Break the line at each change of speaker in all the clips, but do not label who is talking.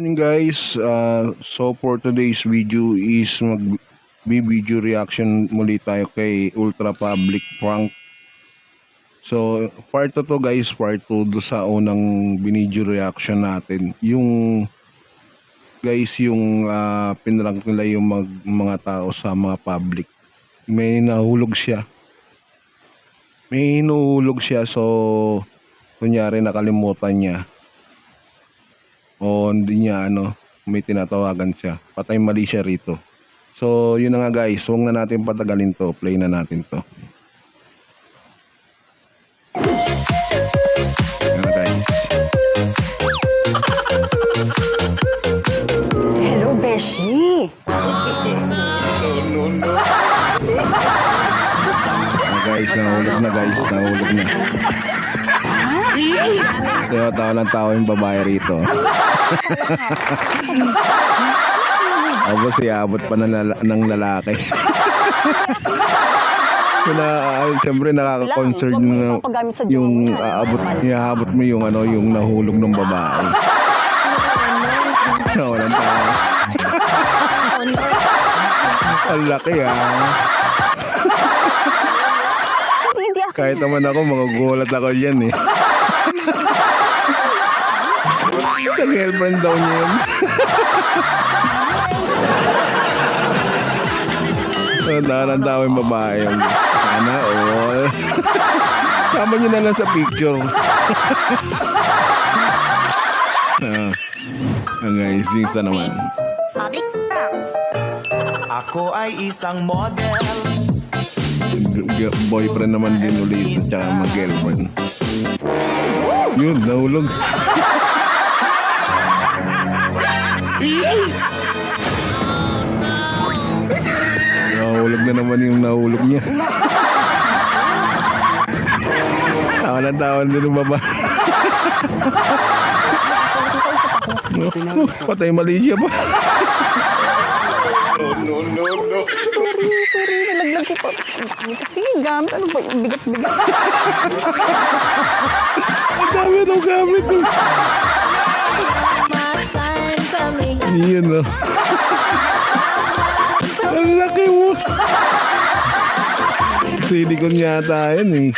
Morning guys, so for today's video is video reaction muli tayo kay Ultra Public Prank. So part 2 to guys, part 2 do sa unang video reaction natin. Yung guys, yung pinrank nila yung mga tao sa mga public. May nahulog siya. So kunyari nakalimutan niya. O hindi niya may tinatawagan siya. Patay mali siya rito. So yun na nga guys, huwag na natin patagalin to. Play na natin to. Yan na guys.
Hello, Beshi!
No. Guys, nahulog na. Kaya tawa ng tawa yung babae rito. Tapos iabot pa ng lalaki. Siyempre nakaka-concern yung iabot mo yung yung nahulog ng babae. Walang tawa. Ang laki Kahit naman ako, magugulat ako dyan Sa girlfriend daw niya yun. Tandaan daw yung babae yun. Sana all. Sama nyo na lang sa picture. Guys, jinx naman.
Ako ay isang model.
Boyfriend naman din ulit at saka mag-girlfriend. Yun, nahulog. Nahulog na naman yung nahulog niya. Tawan din yung babae. Patay mali siya pa.
No.
Sorry, nalaglag ko pa. Kasi gamit, ano ba yung bigat-bigat?
Ang gamit. Iyan Ang laki mo. Silikon yata yun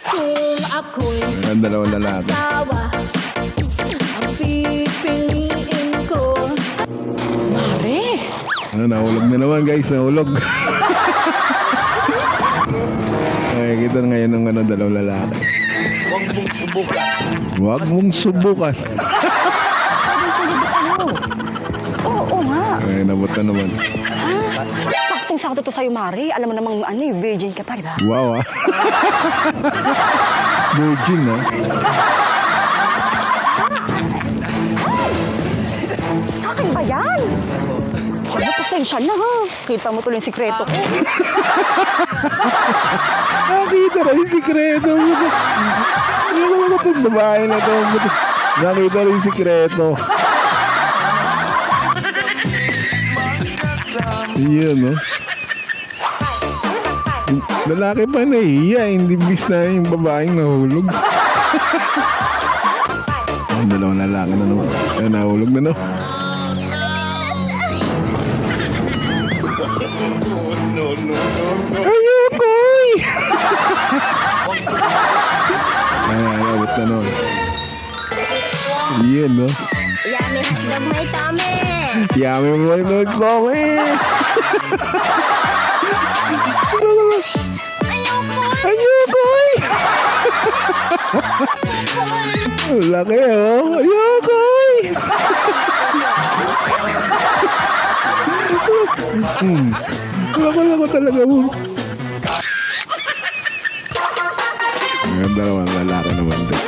Kung ako'y
ang dalawang lalaki.
sawa, ang pipiliin ko.
Mare!
Nahulog na naman guys, nahulog. Ay, kita ngayon ng dalawang lalaki. Huwag mong subukan.
Pwede ba sa'yo? Oo nga.
Ay, nabuta naman.
Saktong-sakto to sa'yo, Mare. Alam mo namang virgin ka pa, diba?
Wow Virgin
Sa akin ba yan? Ano, pasensya na ha. Kita mo tuloy yung sikreto ko.
Nakita rin yung sikreto mo. Hindi naman ito itong babae na ito. Nakita rin yung sikreto. Iyan lalaki pa nahiya. Hindi bis na yung babaeng nahulog. Ang dalawang lalaki na naman. Nahulog na no.
No.
Ayukoy! Abot na nun. Iyan
Yummy hotdog may tame.
Yummy mo yung comment. Ayukoy! Laki Ayukoy! Lako talaga mo. Ang dalawang lalaki naman din.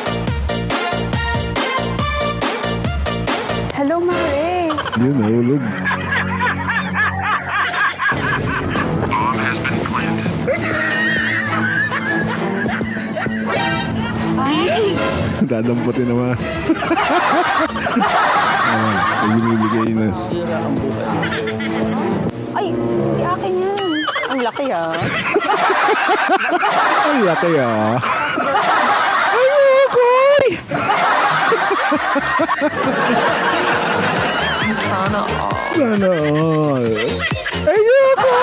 Hello, Mare.
Yun, nahulog. Dadamputin naman. Binibigay na.
Ay, di akin yan. Ang laki
Ang laki Ayukoy! Sana all. Ayoko!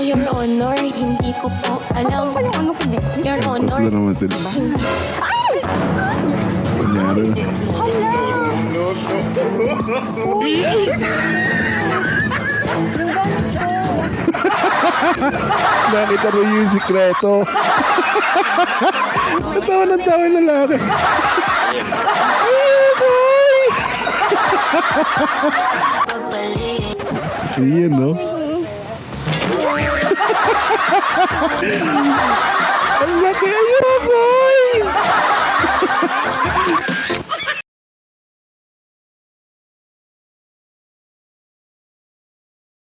Your Honor, hindi ko po alam.
Ano ano ko dito?
Your Honor,
Ano naman sila?
hindi.
Kunyari. Nakita mo yung sikreto. Natawa ng tawa ng lalaki. Ayoko! Iyan, no? Ang laki, ayoko!